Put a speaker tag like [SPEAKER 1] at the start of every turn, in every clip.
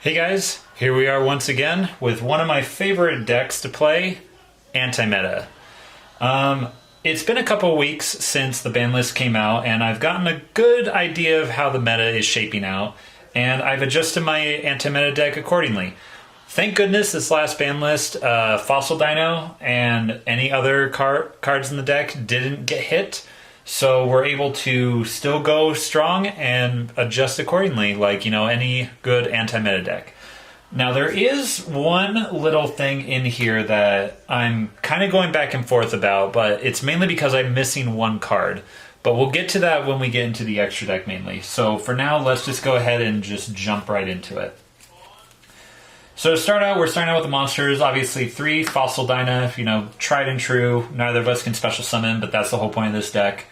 [SPEAKER 1] Hey guys, here we are once again with one of my favorite decks to play, Anti-Meta. It's been a couple weeks since the ban list came out, and I've gotten a good idea of how the meta is shaping out, and I've adjusted my Anti-Meta deck accordingly. Thank goodness this last ban list, Fossil Dino and any other cards in the deck didn't get hit, so we're able to still go strong and adjust accordingly, like, any good anti-meta deck. Now, there is one little thing in here that I'm kind of going back and forth about, but it's mainly because I'm missing one card. But we'll get to that when we get into the extra deck mainly. So for now, let's just go ahead and just jump right into it. So to start out, we're starting out with the monsters. Obviously, 3 Fossil Dyna, tried and true. Neither of us can special summon, but that's the whole point of this deck.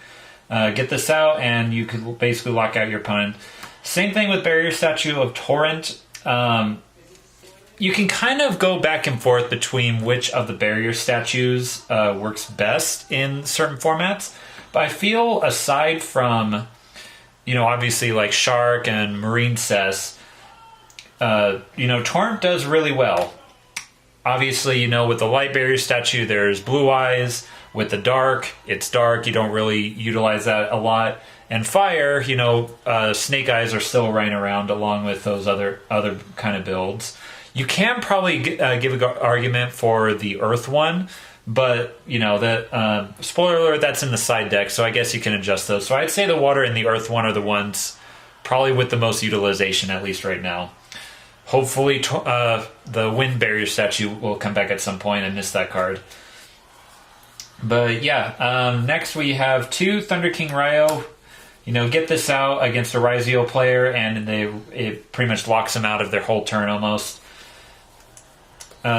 [SPEAKER 1] Get this out, and you could basically lock out your opponent. Same thing with Barrier Statue of Torrent. You can kind of go back and forth between which of the barrier statues works best in certain formats. But I feel aside from, obviously like Shark and Marine Cess, Torrent does really well. Obviously, with the light barrier statue, there's Blue Eyes. With the dark, it's dark. You don't really utilize that a lot. And fire, Snake Eyes are still running around along with those other kind of builds. You can probably give an argument for the Earth one, but that spoiler alert, that's in the side deck, so I guess you can adjust those. So I'd say the Water and the Earth one are the ones probably with the most utilization, at least right now. Hopefully, the Wind Barrier statue will come back at some point. I missed that card. But yeah, next we have 2 Thunder King Ryo. Get this out against a Ryzeo player, and it pretty much locks them out of their whole turn almost.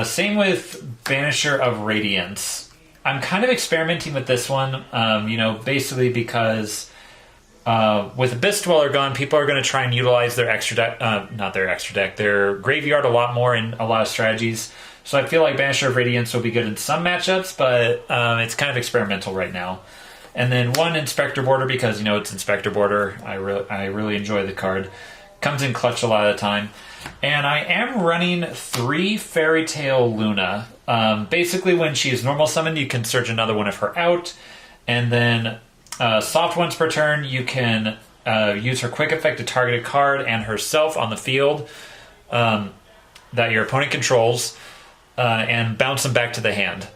[SPEAKER 1] Same with Banisher of Radiance. I'm kind of experimenting with this one, basically because with Abyss Dweller gone, people are going to try and utilize their extra deck, their graveyard a lot more in a lot of strategies. So I feel like Banisher of Radiance will be good in some matchups, but it's kind of experimental right now. And then 1 Inspector Border, because, it's Inspector Border. I really enjoy the card. Comes in clutch a lot of the time. And I am running 3 Fairy Tale Luna. Basically, when she is normal summoned, you can search another one of her out. And then soft once per turn, you can use her quick effect to target a card and herself on the field that your opponent controls. And bounce them back to the hand.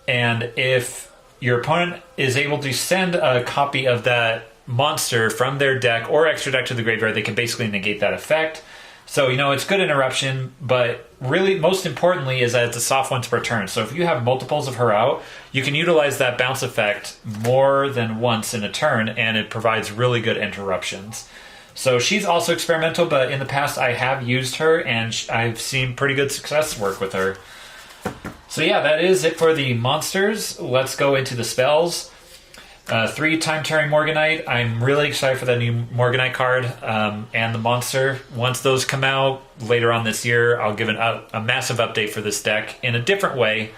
[SPEAKER 1] And if your opponent is able to send a copy of that monster from their deck or extra deck to the graveyard, they can basically negate that effect. So, it's good interruption, but really most importantly is that it's a soft once per turn. So if you have multiples of her out, you can utilize that bounce effect more than once in a turn, and it provides really good interruptions. So she's also experimental, but in the past I have used her, and I've seen pretty good success work with her. So yeah, that is it for the monsters. Let's go into the spells. 3 Time Tearing Morganite. I'm really excited for that new Morganite card and the monster. Once those come out later on this year, I'll give a massive update for this deck in a different way.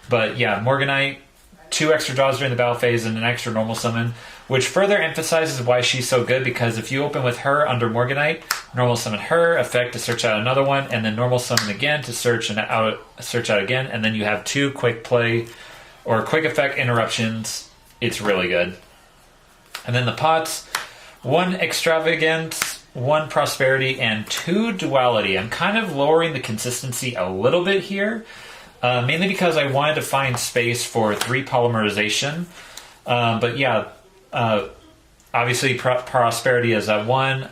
[SPEAKER 1] But yeah, Morganite, 2 extra draws during the battle phase and an extra normal summon, which further emphasizes why she's so good, because if you open with her under Morganite, normal summon her, effect to search out another one, and then normal summon again to search out again, and then you have 2 quick play or quick effect interruptions. It's really good. And then the pots, 1 Extravagance, 1 Prosperity, and 2 Duality. I'm kind of lowering the consistency a little bit here, mainly because I wanted to find space for 3 Polymerization. But yeah, obviously Prosperity is at 1,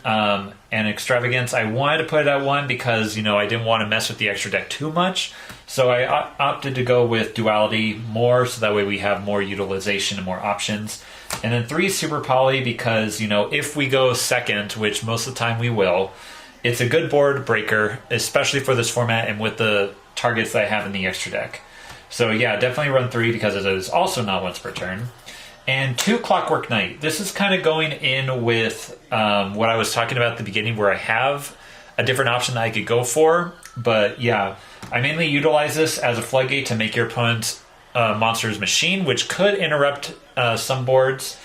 [SPEAKER 1] and Extravagance, I wanted to put it at 1 because, I didn't want to mess with the extra deck too much. So I opted to go with Duality more, so that way we have more utilization and more options. And then 3 Super Poly because, if we go second, which most of the time we will, it's a good board breaker, especially for this format and with the targets that I have in the extra deck. So yeah, definitely run 3 because it is also not once per turn. And 2 Clockwork Knight. This is kind of going in with what I was talking about at the beginning, where I have a different option that I could go for. But yeah, I mainly utilize this as a floodgate to make your opponent's monster's machine, which could interrupt some boards.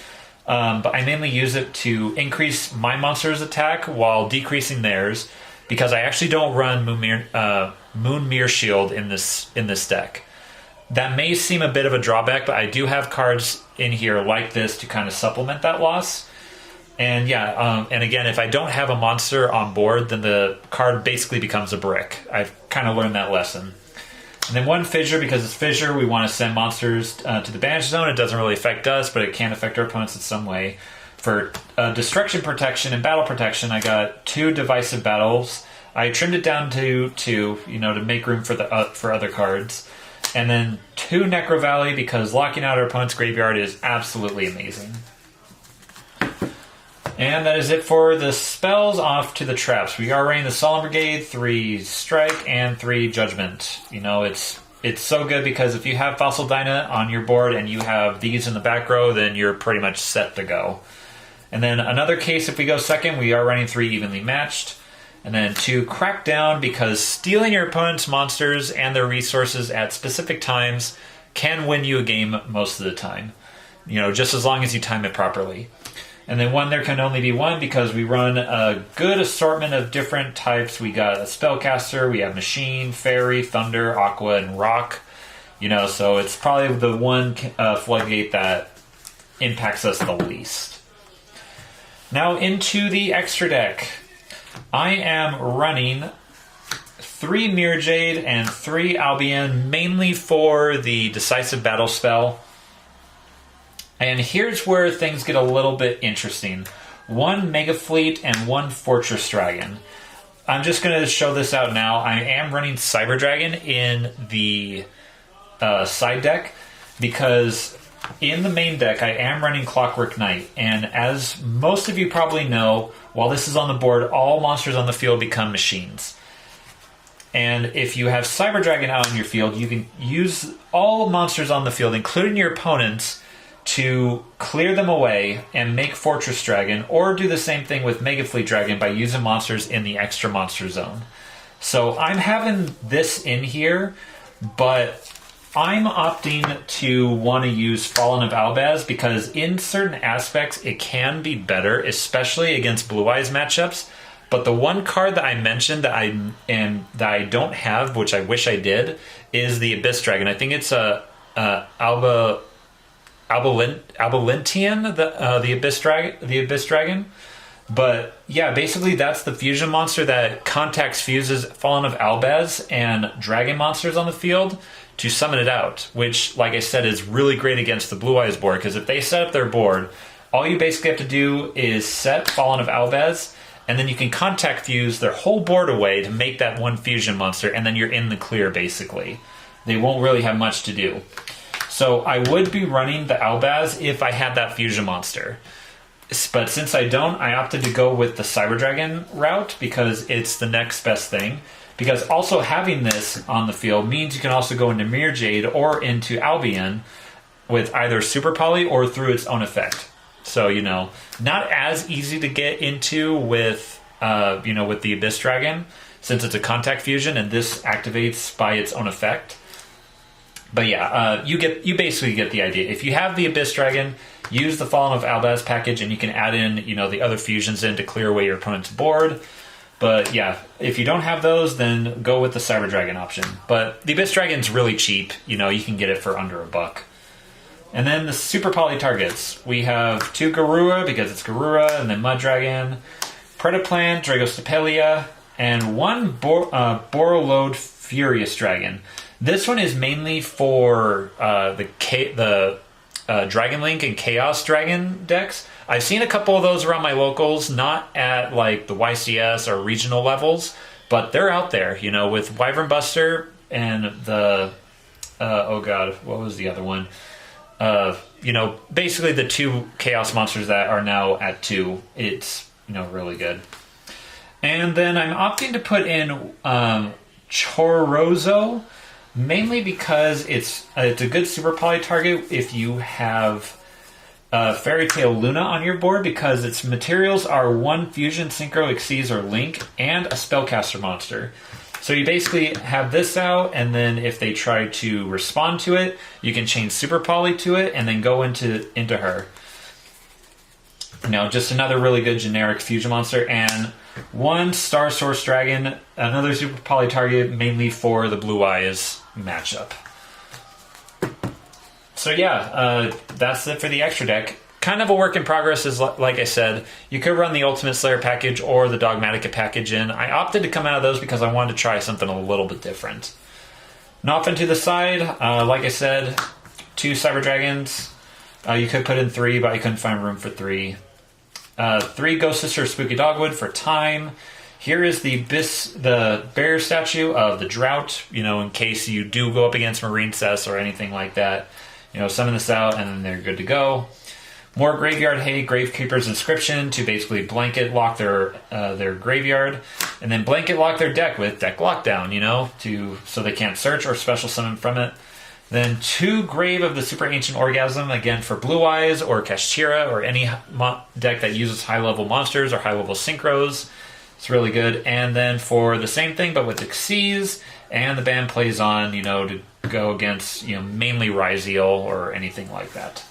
[SPEAKER 1] But I mainly use it to increase my monster's attack while decreasing theirs. because I actually don't run Moonmere Shield in this deck. That may seem a bit of a drawback, but I do have cards in here like this to kind of supplement that loss. And yeah, and again, if I don't have a monster on board, then the card basically becomes a brick. I've kind of learned that lesson. And then one fissure, because it's fissure, we want to send monsters to the banish zone. It doesn't really affect us, but it can affect our opponents in some way. For destruction protection and battle protection, I got 2 divisive battles. I trimmed it down to 2, to make room for for other cards. And then 2 Necro Valley, because locking out our opponent's graveyard is absolutely amazing. And that is it for the spells. Off to the traps. We are running the Solemn Brigade, 3 Strike, and 3 Judgment. It's so good because if you have Fossil Dyna on your board and you have these in the back row, then you're pretty much set to go. And then another case, if we go second, we are running 3 Evenly Matched. And then 2 Crackdown, because stealing your opponent's monsters and their resources at specific times can win you a game most of the time. Just as long as you time it properly. And then 1, there can only be 1, because we run a good assortment of different types. We got a Spellcaster, we have Machine, Fairy, Thunder, Aqua, and Rock. So it's probably the one floodgate that impacts us the least. Now into the extra deck. I am running 3 Mirror Jade and 3 Albion, mainly for the Decisive Battle spell. And here's where things get a little bit interesting. 1 Mega Fleet and 1 Fortress Dragon. I'm just going to show this out now. I am running Cyber Dragon in the side deck, because in the main deck I am running Clockwork Knight. And as most of you probably know, while this is on the board, all monsters on the field become machines. And if you have Cyber Dragon out on your field, you can use all monsters on the field, including your opponents, to clear them away and make Fortress Dragon, or do the same thing with Mega Fleet Dragon by using monsters in the extra monster zone. So I'm having this in here, but I'm opting to want to use Fallen of Albaz, because in certain aspects it can be better, especially against Blue Eyes matchups. But the one card that I mentioned that I don't have, which I wish I did, is the Abyss Dragon. I think it's a Abelintian, the Abyss Dragon. But yeah, basically that's the fusion monster that contacts fuses Fallen of Albaz and dragon monsters on the field to summon it out, which, like I said, is really great against the Blue Eyes board, because if they set up their board, all you basically have to do is set Fallen of Albaz, and then you can contact fuse their whole board away to make that 1 fusion monster, and then you're in the clear, basically. They won't really have much to do. So I would be running the Albaz if I had that fusion monster. But since I don't, I opted to go with the Cyber Dragon route, because it's the next best thing. Because also having this on the field means you can also go into Mirror Jade or into Albion with either Super Poly or through its own effect. So, not as easy to get into with, with the Abyss Dragon, since it's a contact fusion and this activates by its own effect. But yeah, you basically get the idea. If you have the Abyss Dragon, use the Fallen of Albaz package, and you can add in, the other fusions in to clear away your opponent's board. But yeah, if you don't have those, then go with the Cyber Dragon option. But the Abyss Dragon's really cheap. You can get it for under $1. And then the Super Poly targets. We have 2 Garura, because it's Garura, and then Mud Dragon, Predaplant, Dragostapelia, and 1 Borreload Furious Dragon. This one is mainly for the Dragon Link and Chaos Dragon decks. I've seen a couple of those around my locals, not at like the YCS or regional levels, but they're out there, with Wyvern Buster and the what was the other one? Basically the 2 Chaos monsters that are now at 2. It's, really good. And then I'm opting to put in Chorozo, mainly because it's a good Super Poly target if you have Fairy Tail Luna on your board, because its materials are 1 Fusion, Synchro, Xyz, or Link, and a Spellcaster monster. So you basically have this out, and then if they try to respond to it, you can chain Super Poly to it, and then go into her. Just another really good generic fusion monster. And one Star Source Dragon, another Super Poly target, mainly for the Blue Eyes matchup. So yeah, that's it for the extra deck. Kind of a work in progress, is like I said. You could run the Ultimate Slayer package or the Dogmatica package in. I opted to come out of those because I wanted to try something a little bit different. Nothing to the side, like I said, 2 Cyber Dragons. You could put in 3, but I couldn't find room for 3. 3 Ghost Sister Spooky Dogwood for time. Here is the bear statue of the Drought, in case you do go up against Marine Cess or anything like that. Summon this out and then they're good to go. More Graveyard Hay, Gravekeeper's Inscription to basically blanket lock their graveyard, and then blanket lock their deck with Deck Lockdown, so they can't search or special summon from it. Then 2 Grave of the Super Ancient Orgasm, again for Blue Eyes or Kashtira or any deck that uses high-level monsters or high-level synchros. It's really good. And then for the same thing, but with Xyz, and the band plays on, to go against, mainly Ryzeal or anything like that.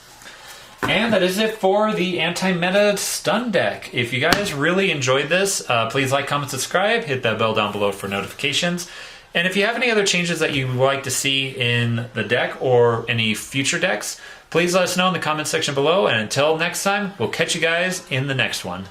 [SPEAKER 1] And that is it for the anti-meta stun deck. If you guys really enjoyed this, please like, comment, subscribe, hit that bell down below for notifications. And if you have any other changes that you would like to see in the deck or any future decks, please let us know in the comment section below. And until next time, we'll catch you guys in the next one.